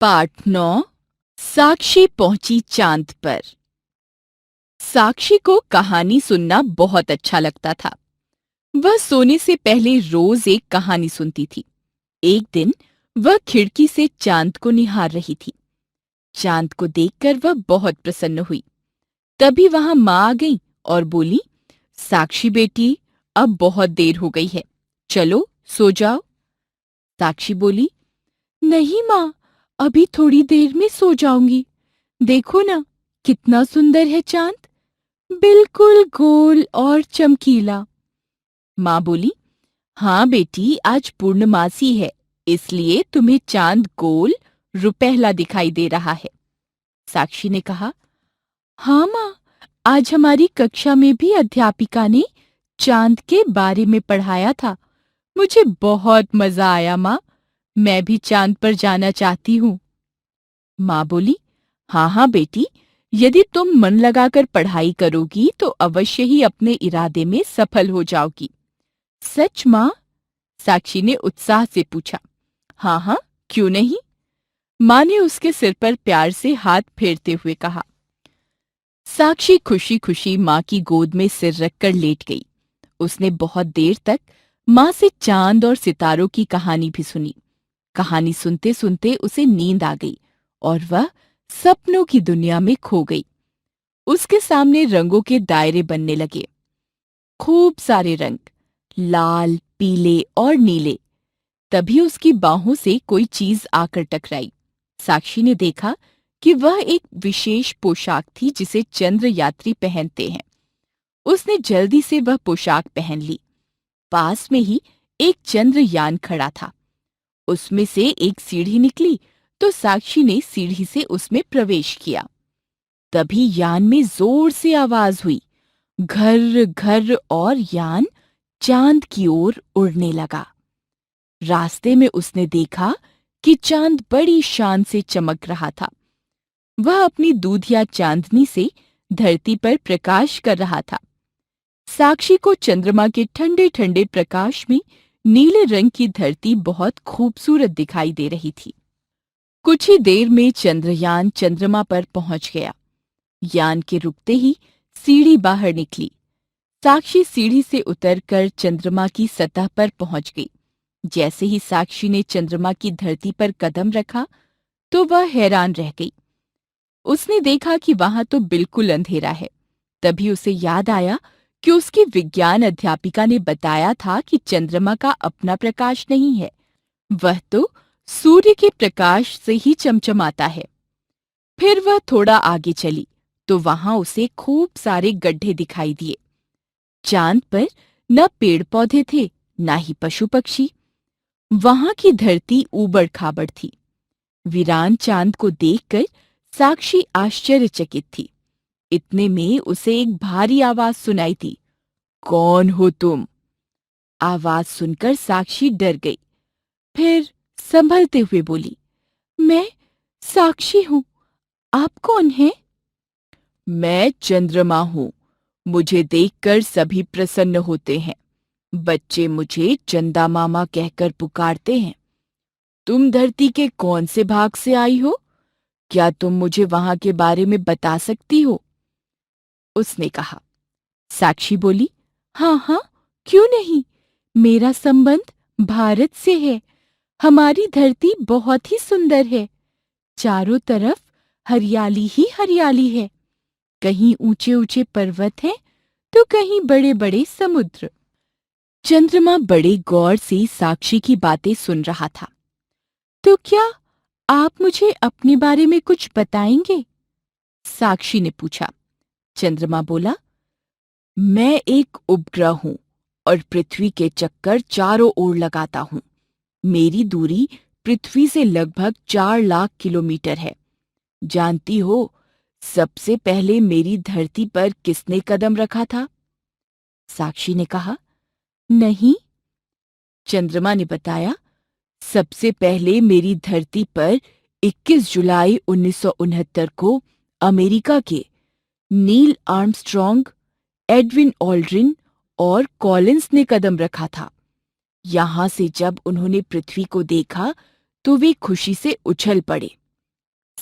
पाठ 9। साक्षी पहुंची चांद पर। साक्षी को कहानी सुनना बहुत अच्छा लगता था। वह सोने से पहले रोज एक कहानी सुनती थी। एक दिन वह खिड़की से चांद को निहार रही थी। चांद को देखकर वह बहुत प्रसन्न हुई। तभी वहां माँ आ गई और बोली, साक्षी बेटी, अब बहुत देर हो गई है, चलो सो जाओ। साक्षी बोली, नहीं माँ, अभी थोड़ी देर में सो जाऊंगी। देखो ना, कितना सुंदर है चांद, बिल्कुल गोल और चमकीला। माँ बोली, हाँ बेटी, आज पूर्णमासी है, इसलिए तुम्हें चांद गोल रुपहला दिखाई दे रहा है। साक्षी ने कहा, हाँ माँ, आज हमारी कक्षा में भी अध्यापिका ने चांद के बारे में पढ़ाया था। मुझे बहुत मजा आया माँ, मैं भी चांद पर जाना चाहती हूँ। माँ बोली, हाँ हाँ बेटी, यदि तुम मन लगाकर पढ़ाई करोगी तो अवश्य ही अपने इरादे में सफल हो जाओगी। सच माँ? साक्षी ने उत्साह से पूछा। हाँ हाँ, क्यों नहीं? माँ ने उसके सिर पर प्यार से हाथ फेरते हुए कहा। साक्षी खुशी खुशी माँ की गोद में सिर रखकर लेट गई। उसने बहुत देर तक माँ से चांद और सितारों की कहानी भी सुनी। कहानी सुनते सुनते उसे नींद आ गई और वह सपनों की दुनिया में खो गई। उसके सामने रंगों के दायरे बनने लगे, खूब सारे रंग, लाल, पीले और नीले। तभी उसकी बाहों से कोई चीज आकर टकराई। साक्षी ने देखा कि वह एक विशेष पोशाक थी जिसे चंद्र यात्री पहनते हैं। उसने जल्दी से वह पोशाक पहन ली। पास में ही एक चंद्रयान खड़ा था। उसमें से एक सीढ़ी निकली तो साक्षी ने सीढ़ी से उसमें प्रवेश किया। तभी यान में जोर से आवाज हुई, घर घर, और यान चांद की ओर उड़ने लगा। रास्ते में उसने देखा कि चांद बड़ी शान से चमक रहा था। वह अपनी दूधिया चांदनी से धरती पर प्रकाश कर रहा था। साक्षी को चंद्रमा के ठंडे ठंडे प्रकाश में नीले रंग की धरती बहुत खूबसूरत दिखाई दे रही थी। कुछ ही देर में चंद्रयान चंद्रमा पर पहुंच गया। यान के रुकते ही सीढ़ी बाहर निकली। साक्षी सीढ़ी से उतरकर चंद्रमा की सतह पर पहुंच गई। जैसे ही साक्षी ने चंद्रमा की धरती पर कदम रखा तो वह हैरान रह गई। उसने देखा कि वहां तो बिल्कुल अंधेरा है। तभी उसे याद आया कि उसकी विज्ञान अध्यापिका ने बताया था कि चंद्रमा का अपना प्रकाश नहीं है, वह तो सूर्य के प्रकाश से ही चमचमाता है। फिर वह थोड़ा आगे चली तो वहां उसे खूब सारे गड्ढे दिखाई दिए। चांद पर न पेड़ पौधे थे, न ही पशु पक्षी। वहां की धरती ऊबड़ खाबड़ थी। वीरान चांद को देखकर साक्षी आश्चर्यचकित थी। इतने में उसे एक भारी आवाज सुनाई दी, कौन हो तुम? आवाज सुनकर साक्षी डर गई। फिर संभलते हुए बोली, मैं साक्षी हूँ, आप कौन हैं? मैं चंद्रमा हूँ, मुझे देखकर सभी प्रसन्न होते हैं। बच्चे मुझे चंदा मामा कहकर पुकारते हैं। तुम धरती के कौन से भाग से आई हो? क्या तुम मुझे वहां के बारे में बता सकती हो? उसने कहा। साक्षी बोली, हाँ हाँ, क्यों नहीं, मेरा संबंध भारत से है। हमारी धरती बहुत ही सुंदर है। चारों तरफ हरियाली ही हरियाली है। कहीं ऊंचे ऊंचे पर्वत हैं तो कहीं बड़े बड़े समुद्र। चंद्रमा बड़े गौर से साक्षी की बातें सुन रहा था। तो क्या आप मुझे अपने बारे में कुछ बताएंगे? साक्षी ने पूछा। चंद्रमा बोला, मैं एक उपग्रह हूं और पृथ्वी के चक्कर चारों ओर लगाता हूं। मेरी दूरी पृथ्वी से लगभग 4 लाख किलोमीटर है। जानती हो, सबसे पहले मेरी धरती पर किसने कदम रखा था? साक्षी ने कहा, नहीं। चंद्रमा ने बताया, सबसे पहले मेरी धरती पर 21 जुलाई 1969 को अमेरिका के नील आर्मस्ट्रॉन्ग, एडविन ऑल्ड्रिन और कॉलिंस ने कदम रखा था। यहां से जब उन्होंने पृथ्वी को देखा तो वे खुशी से उछल पड़े।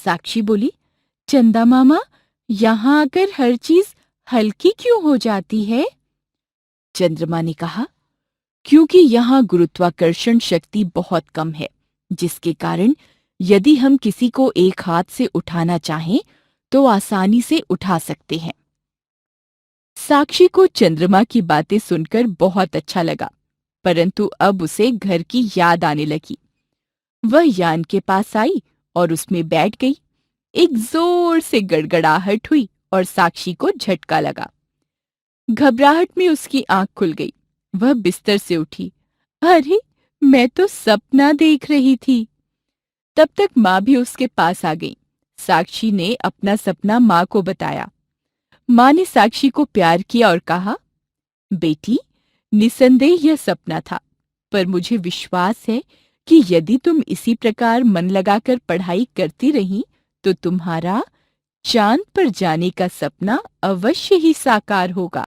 साक्षी बोली, चंदा मामा, यहाँ आकर हर चीज हल्की क्यों हो जाती है? चंद्रमा ने कहा, क्योंकि यहाँ गुरुत्वाकर्षण शक्ति बहुत कम है, जिसके कारण यदि हम किसी को एक हाथ से उठाना चाहें तो आसानी से उठा सकते हैं। साक्षी को चंद्रमा की बातें सुनकर बहुत अच्छा लगा, परंतु अब उसे घर की याद आने लगी। वह यान के पास आई और उसमें बैठ गई। एक जोर से गड़गड़ाहट हुई और साक्षी को झटका लगा। घबराहट में उसकी आंख खुल गई। वह बिस्तर से उठी। अरे, मैं तो सपना देख रही थी। तब तक माँ भी उसके पास आ गई। साक्षी ने अपना सपना माँ को बताया। माँ ने साक्षी को प्यार किया और कहा, बेटी, निसंदेह यह सपना था, पर मुझे विश्वास है कि यदि तुम इसी प्रकार मन लगाकर पढ़ाई करती रही तो तुम्हारा चांद पर जाने का सपना अवश्य ही साकार होगा।